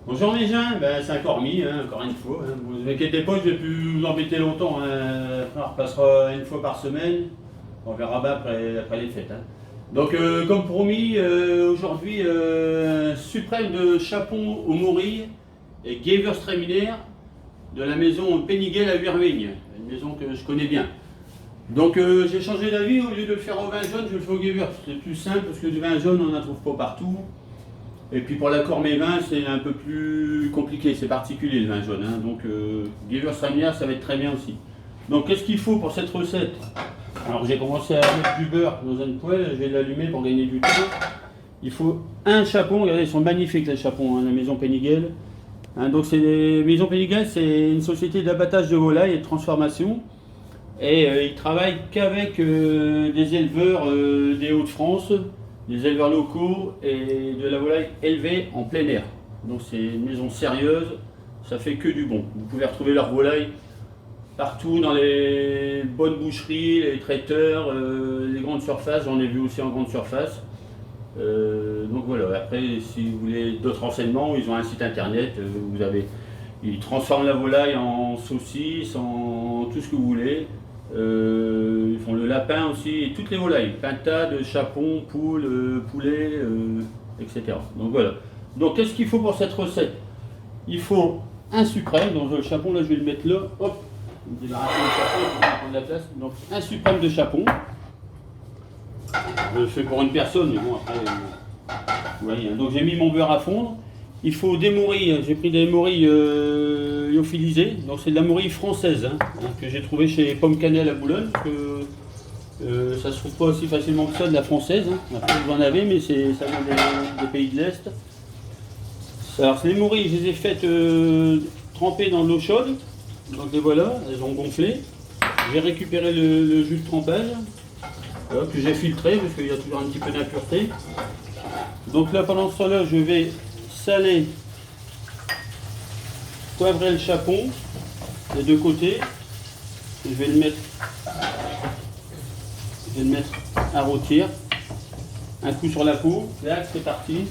Bon, j'en ai un, ben, c'est un cormis, hein, encore une fois. Hein. Vous inquiétez pas, je vais plus vous embêter longtemps. Hein. On repassera une fois par semaine. On verra bien après les fêtes. Hein. Donc, comme promis, aujourd'hui, suprême de chapon aux morilles et Gewürztraminer de la maison Penniguel à Huervigne, une maison que je connais bien. Donc, j'ai changé d'avis, au lieu de le faire au vin jaune, je le fais au Gewürz. C'est plus simple parce que du vin jaune, on n'en trouve pas partout. Et puis pour l'accord mes vins, c'est un peu plus compliqué, c'est particulier le vin jaune. Hein. Donc, Gewürztraminer, ça va être très bien aussi. Donc, qu'est-ce qu'il faut pour cette recette? Alors j'ai commencé à mettre du beurre dans une poêle, je vais l'allumer pour gagner du temps. Il faut un chapon, regardez, ils sont magnifiques les chapons, hein, la maison Penniguel. Hein, donc Maison Penniguel, c'est une société d'abattage de volailles et de transformation. Et ils travaillent qu'avec des éleveurs des Hauts-de-France, des éleveurs locaux et de la volaille élevée en plein air. Donc c'est une maison sérieuse, ça fait que du bon. Vous pouvez retrouver leurs volailles partout dans les bonnes boucheries, les traiteurs, les grandes surfaces, j'en ai vu aussi en grande surface. Donc voilà, après si vous voulez d'autres renseignements, ils ont un site internet, ils transforment la volaille en saucisse, en tout ce que vous voulez. Ils font le lapin aussi, et toutes les volailles, pintade, chapon, poule, poulet, etc. Donc voilà. Donc qu'est-ce qu'il faut pour cette recette? Il faut un suprême, donc le chapon là je vais le mettre là, hop. Débarrasser le chapon pour prendre la place. Donc un suprême de chapon. Je le fais pour une personne, mais bon après. Vous voyez, donc j'ai mis mon beurre à fondre. Il faut des morilles, j'ai pris des morilles lyophilisées. Donc c'est de la morille française hein, que j'ai trouvé chez Pomme Cannelle à Boulogne. Parce que, ça se trouve pas aussi facilement que ça de la française. Hein. Après vous en avez, mais ça vient des pays de l'Est. Alors les morilles, je les ai faites tremper dans de l'eau chaude. Donc les voilà, elles ont gonflé. J'ai récupéré le jus de trempage que j'ai filtré parce qu'il y a toujours un petit peu d'impureté. Donc là pendant ce temps-là, je vais saler, poivrer le chapon des deux côtés. Je vais le mettre à rôtir. Un coup sur la peau. Là, c'est parti.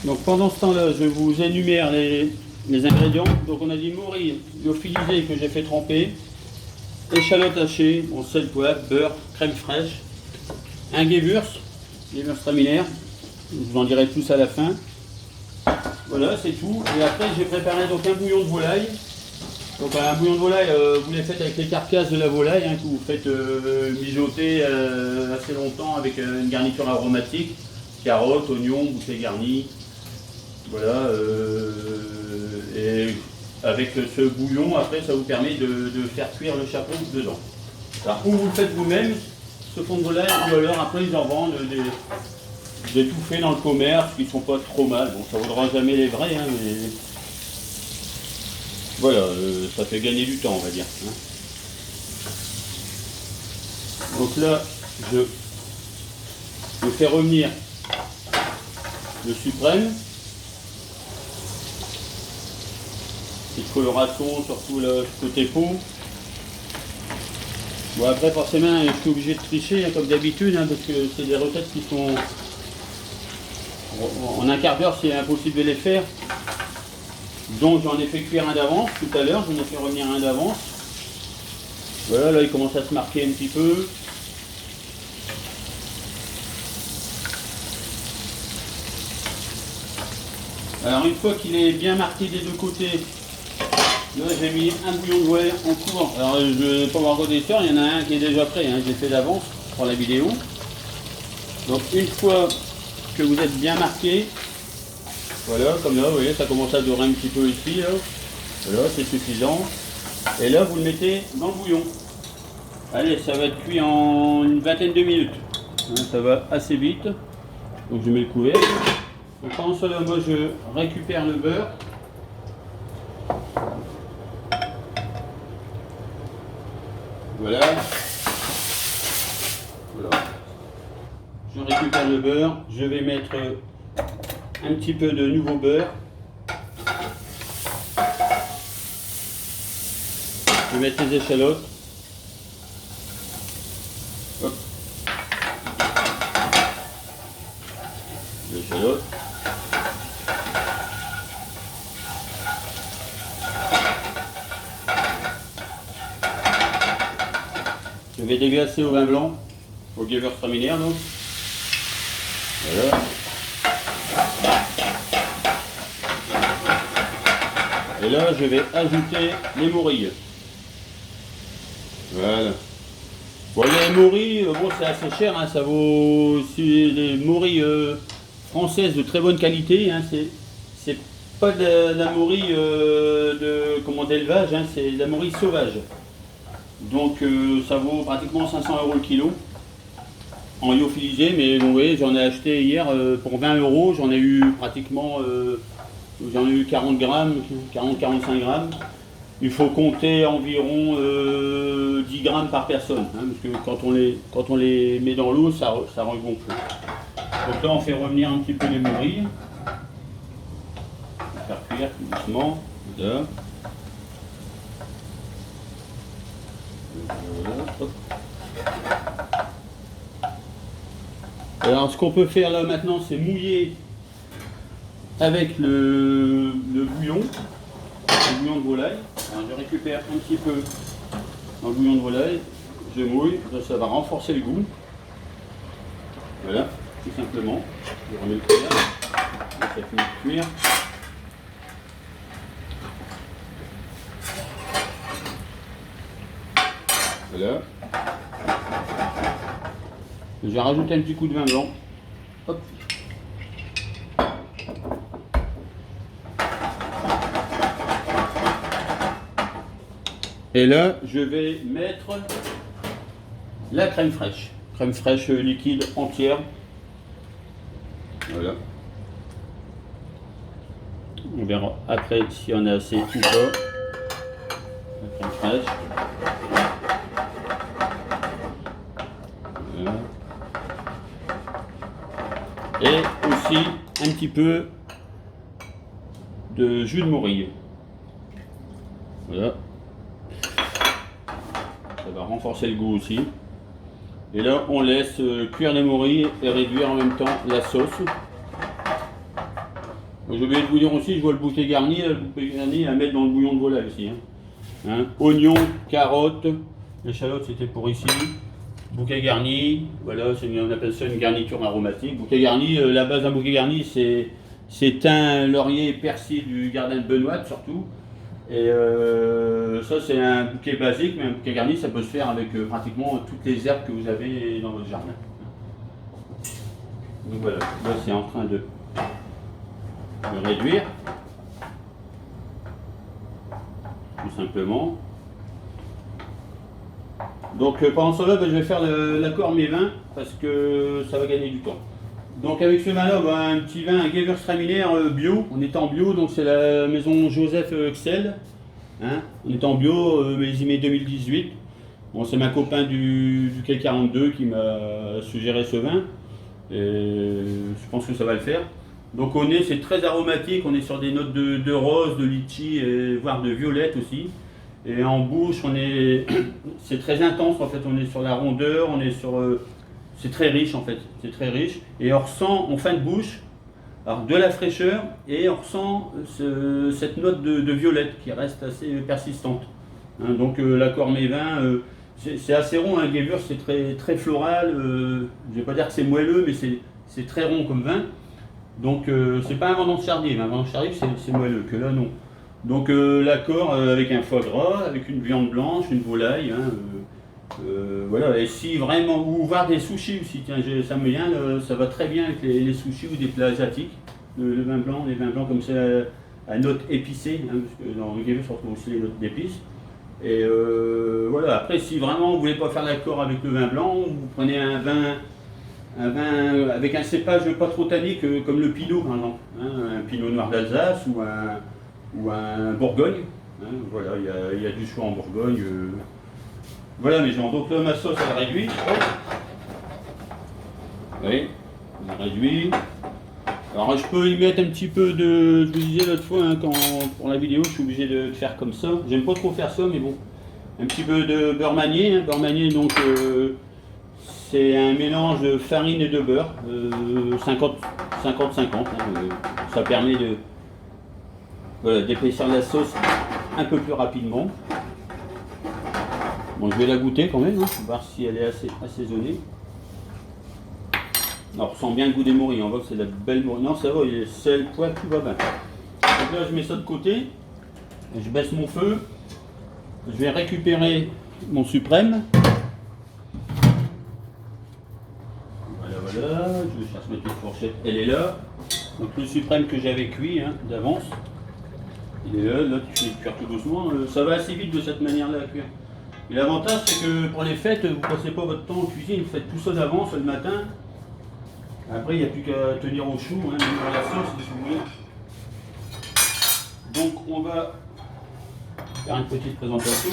Donc pendant ce temps-là, je vous énumère les ingrédients. Donc on a dit morille lyophilisée que j'ai fait tremper, échalote hachée, bon, sel, poivre, beurre, crème fraîche, un Gewürztraminer, je vous en dirai plus à la fin. Voilà, c'est tout. Et après j'ai préparé donc un bouillon de volaille. Donc un bouillon de volaille, vous le faites avec les carcasses de la volaille, hein, que vous faites mijoter assez longtemps avec une garniture aromatique, carottes, oignons, bouquets garnis. Voilà, et avec ce bouillon, après, ça vous permet de faire cuire le chapon dedans. Alors, ou vous le faites vous-même, ce fond de volaille, ou alors après, ils en vendent des tout faits dans le commerce, qui ne sont pas trop mal. Bon, ça ne vaudra jamais les vrais, hein, mais voilà, ça fait gagner du temps, on va dire. Hein. Donc là, je fais revenir le suprême. Petite coloration, surtout le côté peau. Bon après forcément je suis obligé de tricher hein, comme d'habitude hein, parce que c'est des recettes qui sont en un quart d'heure, c'est impossible de les faire. Donc j'en ai fait cuire un d'avance tout à l'heure, j'en ai fait revenir un d'avance. Voilà, là il commence à se marquer un petit peu. Alors une fois qu'il est bien marqué des deux côtés, là j'ai mis un bouillon de volaille en cours. Alors je ne vais pas voir vos dessins, il y en a un qui est déjà prêt, hein, je l'ai fait d'avance pour la vidéo. Donc une fois que vous êtes bien marqué, voilà, comme là, vous voyez, ça commence à dorer un petit peu ici, là. Voilà, c'est suffisant. Et là vous le mettez dans le bouillon. Allez, ça va être cuit en une vingtaine de minutes. Hein, ça va assez vite. Donc je mets le couvercle. Donc pendant cela, moi je récupère le beurre. Voilà. Voilà. Je récupère le beurre. Je vais mettre un petit peu de nouveau beurre. Je vais mettre les échalotes. Hop. L'échalote. Je vais déglacer au vin blanc, au Gewürztraminer donc. Voilà. Et là, je vais ajouter les morilles. Voilà. Bon, les morilles, bon, c'est assez cher, hein, ça vaut. C'est des morilles françaises de très bonne qualité. Hein, c'est pas de la morille d'élevage, hein, c'est de la morille sauvage. Donc ça vaut pratiquement 500 € le kilo en lyophilisé, mais vous voyez, j'en ai acheté hier pour 20 €, j'en ai eu pratiquement j'en ai eu 40 grammes, 40-45 grammes. Il faut compter environ 10 grammes par personne, hein, parce que quand on les met dans l'eau, ça regonfle. Donc là, on fait revenir un petit peu les morilles. On va faire cuire tout doucement. Voilà. Voilà, hop. Alors ce qu'on peut faire là maintenant, c'est mouiller avec le bouillon de volaille. Alors, je récupère un petit peu dans le bouillon de volaille, je mouille, ça va renforcer le goût. Voilà, tout simplement. Je remets le cuillère, ça finit de cuire. Voilà. Je vais rajouter un petit coup de vin blanc. Hop. Et là, je vais mettre la crème fraîche liquide entière. Voilà. On verra après s'il y en a assez ou pas. La crème fraîche. Voilà. Et aussi un petit peu de jus de morille. Voilà. Ça va renforcer le goût aussi. Et là, on laisse cuire les morilles et réduire en même temps la sauce. J'ai oublié de vous dire aussi, je vois le bouquet garni à mettre dans le bouillon de volaille aussi. Hein. Oignons, carottes, l'échalote c'était pour ici. Bouquet garni, voilà, on appelle ça une garniture aromatique. Bouquet garni, la base d'un bouquet garni, c'est thym, laurier, persil du jardin de Benoît surtout. Et ça c'est un bouquet basique, mais un bouquet garni ça peut se faire avec pratiquement toutes les herbes que vous avez dans votre jardin. Donc voilà, là c'est en train de réduire, tout simplement. Donc pendant ce temps-là, je vais faire l'accord mes vins, parce que ça va gagner du temps. Donc avec ce vin-là, un petit vin, un Gewürztraminer bio. On est en bio, donc c'est la maison Joseph Excel. Hein, on est en bio, millésimé 2018. Bon, c'est ma copain du Quai 42 qui m'a suggéré ce vin. Et je pense que ça va le faire. Donc c'est très aromatique, on est sur des notes de rose, de litchi, et voire de violette aussi. Et en bouche, c'est très intense en fait, on est sur la rondeur, on est sur... c'est très riche en fait, c'est très riche. Et on ressent en fin de bouche alors, de la fraîcheur et on ressent cette note de violette qui reste assez persistante. Hein, donc l'accord mes vins, c'est assez rond, un Gewürz c'est très floral, je ne vais pas dire que c'est moelleux, mais c'est très rond comme vin. Donc c'est pas un Vendange tardive, un Vendange tardive c'est moelleux, que là non. Donc l'accord avec un foie gras, avec une viande blanche, une volaille, hein, voilà, et si vraiment, ou voir des sushis aussi, tiens, ça me vient, ça va très bien avec les sushis ou des plats asiatiques, le vin blanc, les vins blancs comme ça, à notes épicées, hein, parce que dans le Gewürz on retrouve aussi les notes d'épices. Et voilà, après si vraiment vous ne voulez pas faire l'accord avec le vin blanc, vous prenez un vin avec un cépage pas trop tannique comme le Pinot par exemple, hein, un Pinot noir d'Alsace ou un Bourgogne, hein, voilà, il y a du choix en Bourgogne. Voilà mes gens, donc là ma sauce elle réduit. Oui, elle réduit. Alors je peux y mettre un petit peu de, je vous disais l'autre fois, hein, pour la vidéo, je suis obligé de faire comme ça. J'aime pas trop faire ça, mais bon. Un petit peu de beurre manier, hein. Beurre manier donc c'est un mélange de farine et de beurre, 50-50, hein, ça permet d'épaissir la sauce un peu plus rapidement. Bon, je vais la goûter quand même, hein, voir si elle est assez assaisonnée. Alors, on sent bien le goût des morilles, on voit que c'est de la belle morille. Non, ça va, il y a sel, poivre, tout va bien. Donc là, je mets ça de côté, je baisse mon feu, je vais récupérer mon suprême. Voilà, je vais chercher ma petite fourchette, elle est là. Donc le suprême que j'avais cuit hein, d'avance, il est là, tu fais cuire tout doucement, ça va assez vite de cette manière-là à cuire. Et l'avantage c'est que pour les fêtes, vous ne passez pas votre temps en cuisine, vous faites tout ça d'avance le matin. Après il n'y a plus qu'à tenir au chaud, hein, même pour la sauce si vous voulez. Donc on va faire une petite présentation.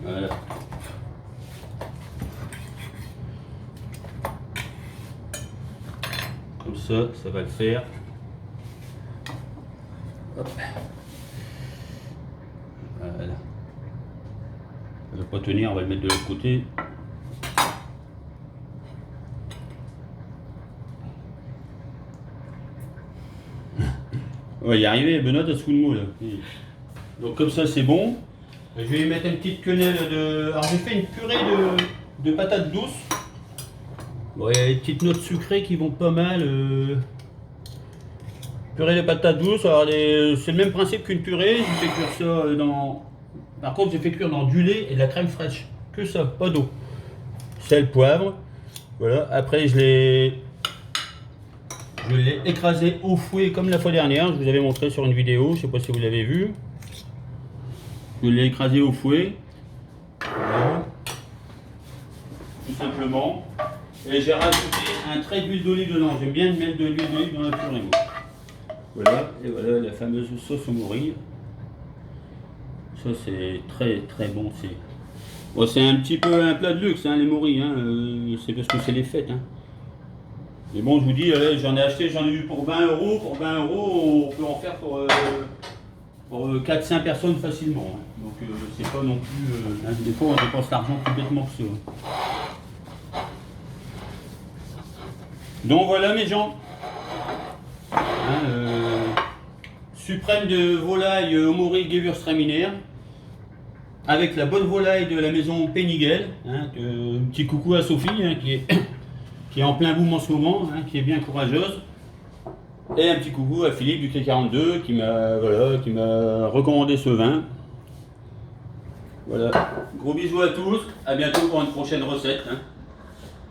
Voilà. Comme ça va le faire. Hop. Voilà. Ça ne va pas tenir, on va le mettre de l'autre côté. On va y arriver, Benoît, t'as sous le mot là. Donc comme ça c'est bon. Je vais y mettre une petite quenelle de... Alors j'ai fait une purée de patates douces. Bon, il y a des petites notes sucrées qui vont pas mal. Purée de patates douces, alors c'est le même principe qu'une purée. J'ai fait cuire ça dans... Par contre j'ai fait cuire dans du lait et de la crème fraîche. Que ça, pas d'eau. Sel, poivre. Voilà, après je l'ai écrasé au fouet comme la fois dernière. Je vous avais montré sur une vidéo, je sais pas si vous l'avez vu. Je l'ai écrasé au fouet, voilà. Tout simplement. Et j'ai rajouté un trait d'huile d'olive dedans. J'aime bien mettre de l'huile d'olive dans la purée. Voilà, et voilà la fameuse sauce aux morilles. Ça c'est très très bon. Bon, c'est un petit peu un plat de luxe, hein, les morilles. Hein. C'est parce que c'est les fêtes. Hein. Mais bon, je vous dis, j'en ai acheté, j'en ai eu pour 20 euros. Pour 20 euros, on peut en faire pour 4-5 personnes facilement. Hein. Donc c'est pas non plus... hein, des fois on dépense l'argent complètement que ça. Donc voilà mes gens. Hein, suprême de volaille au morilles Gewürztraminer. Avec la bonne volaille de la maison Péniguel. Hein, un petit coucou à Sophie hein, qui est en plein boom en ce moment, hein, qui est bien courageuse. Et un petit coucou à Philippe du K42 qui m'a recommandé ce vin. Voilà. Gros bisous à tous. À bientôt pour une prochaine recette. Hein.